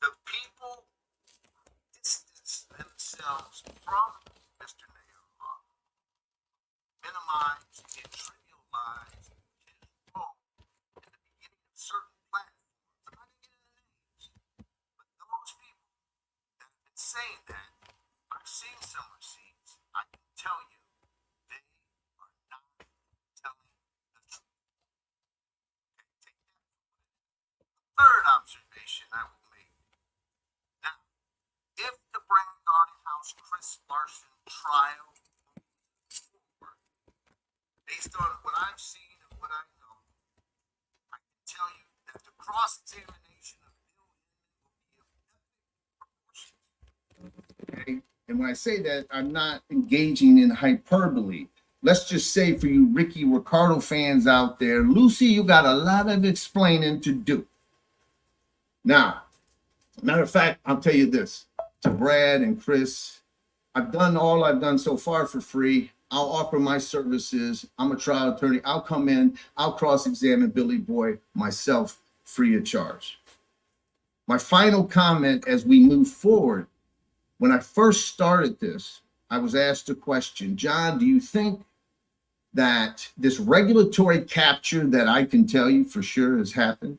The people distance themselves from Mr. Nehemiah, minimize and trivialize his role in the beginning of certain platforms. I'm not going to get into names, but those people that have been saying that, I've seen some receipts. I can tell you they are not telling the truth. Okay, take that. Third observation I will make. Now, if the Brand Garden House Chris Larson trial moves forward, based on what I've seen and what I know, I can tell you that the cross-examination of Bill Hinman will be of epic proportions. Okay? And when I say that, I'm not engaging in hyperbole. Let's just say for you Ricky Ricardo fans out there, Lucy, you got a lot of explaining to do. Now, matter of fact, I'll tell you this, to Brad and Chris, I've done all I've done so far for free. I'll offer my services. I'm a trial attorney. I'll come in, I'll cross-examine Billy Boy myself free of charge. My final comment as we move forward, when I first started this, I was asked a question, John, do you think that this regulatory capture that I can tell you for sure has happened,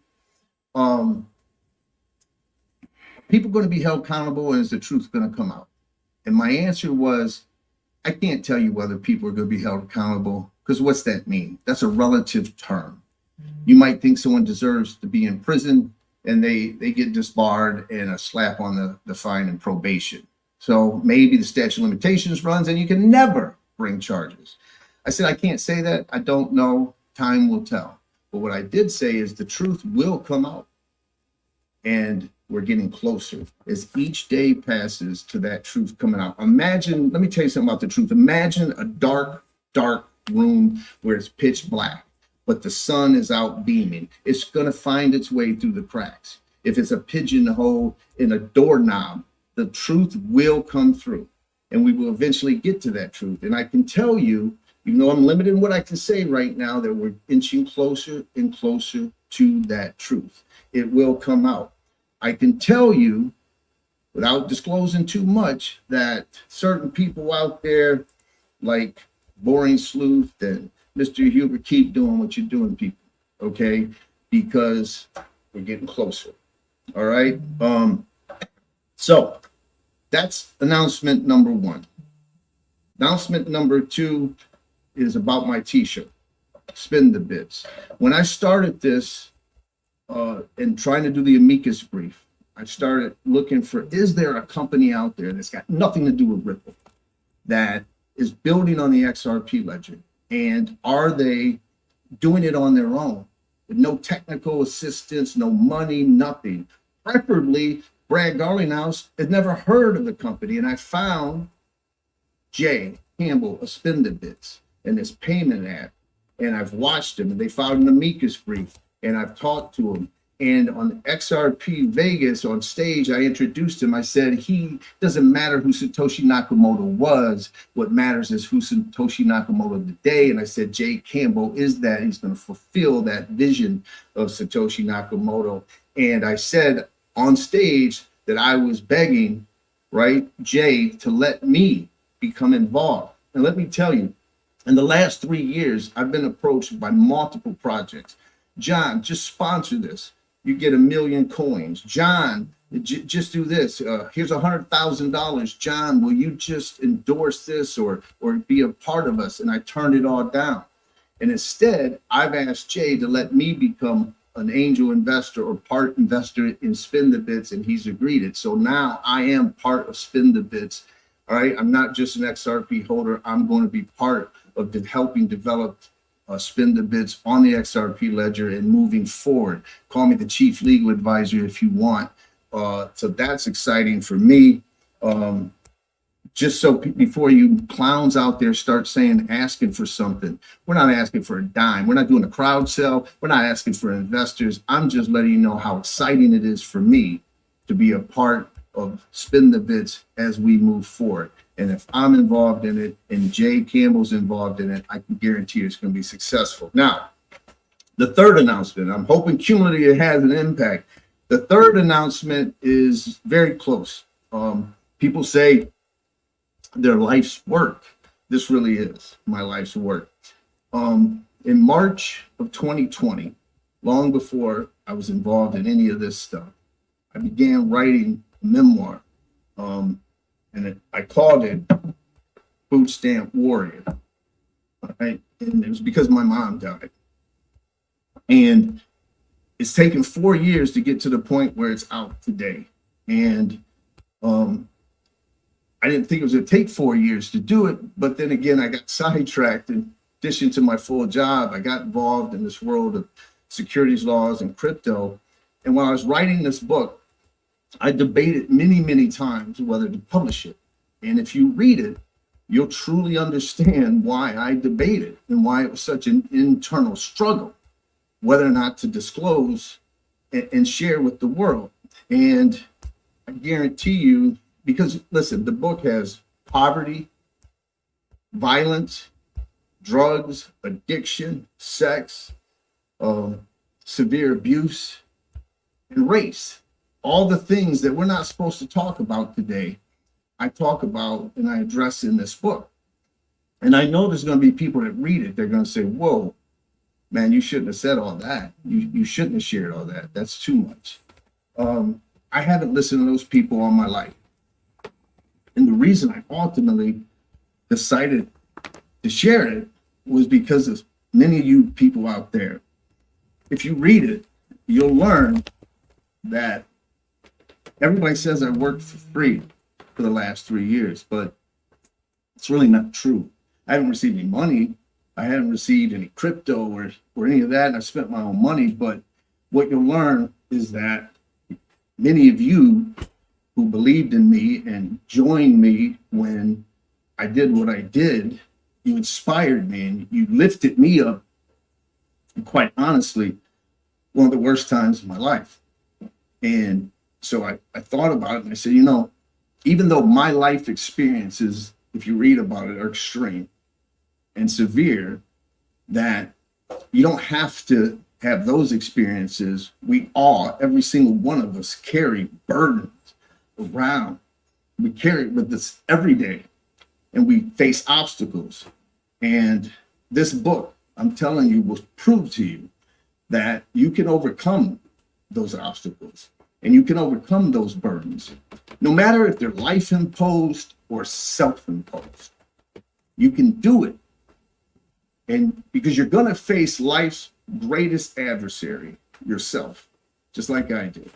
people going to be held accountable and is the truth going to come out? And my answer was, I can't tell you whether people are going to be held accountable, because what's that mean? That's a relative term. You might think someone deserves to be in prison and they get disbarred and a slap on the fine and probation. So maybe the statute of limitations runs and you can never bring charges. I said, I can't say that. I don't know. Time will tell. But what I did say is the truth will come out. And we're getting closer as each day passes to that truth coming out. Imagine, let me tell you something about the truth. Imagine a dark, dark room where it's pitch black, but the sun is out beaming. It's going to find its way through the cracks. If it's a pigeonhole in a doorknob, the truth will come through and we will eventually get to that truth. And I can tell you, even though I'm limited in what I can say right now, that we're inching closer and closer to that truth. It will come out. I can tell you, without disclosing too much, that certain people out there, like Boring Sleuth and Mr. Huber, keep doing what you're doing, people, okay? Because we're getting closer, all right? So that's announcement number one. Announcement number two is about my t-shirt, Spin the Bits. When I started this, and trying to do the amicus brief, I started looking for, is there a company out there that's got nothing to do with Ripple that is building on the XRP ledger? And are they doing it on their own with no technical assistance, no money, nothing? Preferably, Brad Garlinghouse had never heard of the company. And I found Jay Campbell of Spin the Bits and this payment app. And I've watched them and they filed an amicus brief. And I've talked to him. And on XRP Vegas on stage, I introduced him. I said, he doesn't matter who Satoshi Nakamoto was. What matters is who Satoshi Nakamoto today. And I said, Jay Campbell is that. He's going to fulfill that vision of Satoshi Nakamoto. And I said on stage that I was begging, right, Jay to let me become involved. And let me tell you, in the last 3 years, I've been approached by multiple projects. John, just sponsor this. You get 1 million coins. John, just do this. Here's $100,000. John, will you just endorse this or be a part of us? And I turned it all down. And instead, I've asked Jay to let me become an angel investor or part investor in Spin the Bits, and he's agreed it. So now I am part of Spin the Bits. All right. I'm not just an XRP holder. I'm going to be part of helping develop Spin the Bits on the XRP ledger and moving forward. Call me the chief legal advisor if you want. So that's exciting for me. Just so before you clowns out there start asking for something, we're not asking for a dime. We're not doing a crowd sale. We're not asking for investors. I'm just letting you know how exciting it is for me to be a part of Spin the Bits as we move forward. And if I'm involved in it and Jay Campbell's involved in it, I can guarantee you it's going to be successful. Now, the third announcement, I'm hoping cumulatively it has an impact. The third announcement is very close. People say their life's work. This really is my life's work. In March of 2020, long before I was involved in any of this stuff, I began writing a memoir, and I called it Food Stamp Warrior. Right? And it was because my mom died. And it's taken 4 years to get to the point where it's out today. And I didn't think it was going to take 4 years to do it. But then again, I got sidetracked. In addition to my full job, I got involved in this world of securities laws and crypto. And while I was writing this book, I debated many, many times whether to publish it. And if you read it, you'll truly understand why I debated and why it was such an internal struggle, whether or not to disclose and share with the world. And I guarantee you, because listen, the book has poverty, violence, drugs, addiction, sex, severe abuse, and race. All the things that we're not supposed to talk about today, I talk about and I address in this book. And I know there's going to be people that read it, they're going to say, whoa, man, you shouldn't have said all that. You shouldn't have shared all that. That's too much. I haven't listened to those people all my life. And the reason I ultimately decided to share it was because of many of you people out there. If you read it, you'll learn that everybody says I worked for free for the last 3 years, but it's really not true. I haven't received any money. I haven't received any crypto or any of that, and I spent my own money. But what you'll learn is that many of you who believed in me and joined me when I did what I did, you inspired me and you lifted me up. And quite honestly, one of the worst times of my life. And so I thought about it and I said, even though my life experiences, if you read about it, are extreme and severe, that you don't have to have those experiences. We all, every single one of us, carry burdens around. We carry it with us every day, and we face obstacles. And this book, I'm telling you, will prove to you that you can overcome those obstacles and you can overcome those burdens, no matter if they're life imposed or self-imposed. You can do it. And because you're going to face life's greatest adversary, yourself, just like I did.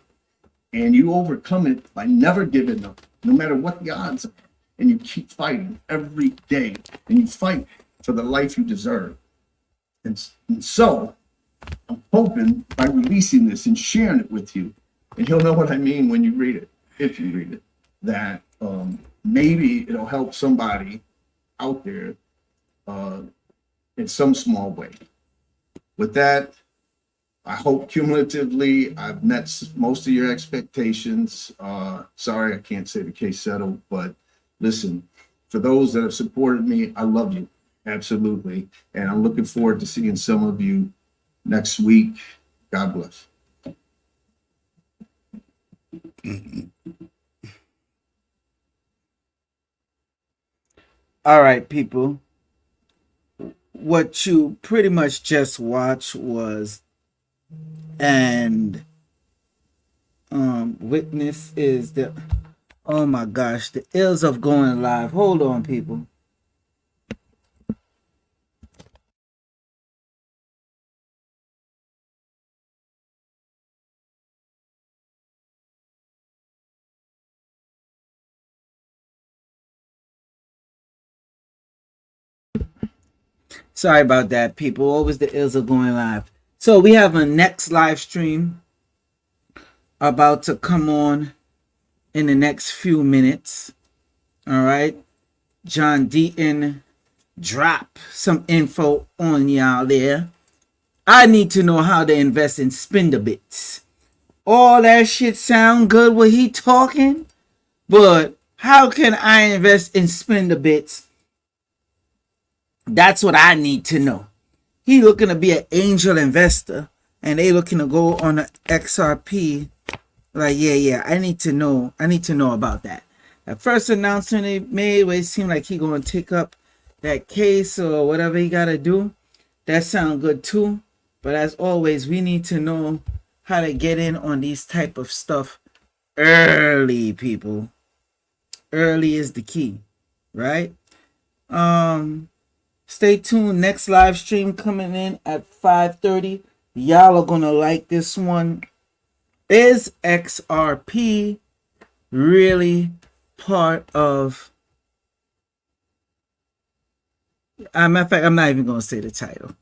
And you overcome it by never giving up, no matter what the odds are. And you keep fighting every day, and you fight for the life you deserve. And so I'm hoping by releasing this and sharing it with you, and you'll know what I mean when you read it, if you read it, that maybe it'll help somebody out there in some small way. With that, I hope cumulatively I've met most of your expectations. Sorry, I can't say the case settled, but listen, for those that have supported me, I love you, absolutely. And I'm looking forward to seeing some of you next week. God bless. All right, people. What you pretty much just watched was and witness is the, oh my gosh, the ills of going live. Hold on, people. Sorry about that, people. What was the ills of going live? So we have a next live stream about to come on in the next few minutes. All right. John Deaton drop some info on y'all there. I need to know how to invest in Spindabits. All that shit sound good when he talking, but how can I invest in Spindabits? That's what I need to know. He looking to be an angel investor, and they looking to go on an XRP Like, yeah, I need to know about that. That first announcement he made where it seemed like he gonna take up that case or whatever he gotta do, that sound good too. But as always, we need to know how to get in on these type of stuff early, people. Early is the key, right? Stay tuned. Next live stream coming in at 5:30. Y'all are gonna like this one. Is XRP really part of? Matter of fact, I'm not even gonna say the title.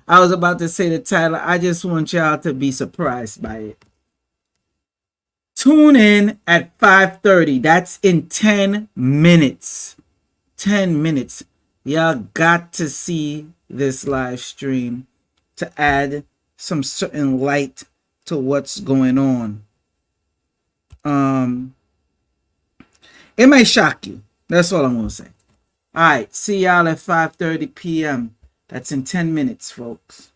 I was about to say the title. I just want y'all to be surprised by it. Tune in at 5:30. That's in 10 minutes. 10 minutes. Y'all got to see this live stream to add some certain light to what's going on. It may shock you. That's all I'm gonna say. All right, see y'all at 5:30 p.m. That's in 10 minutes, folks.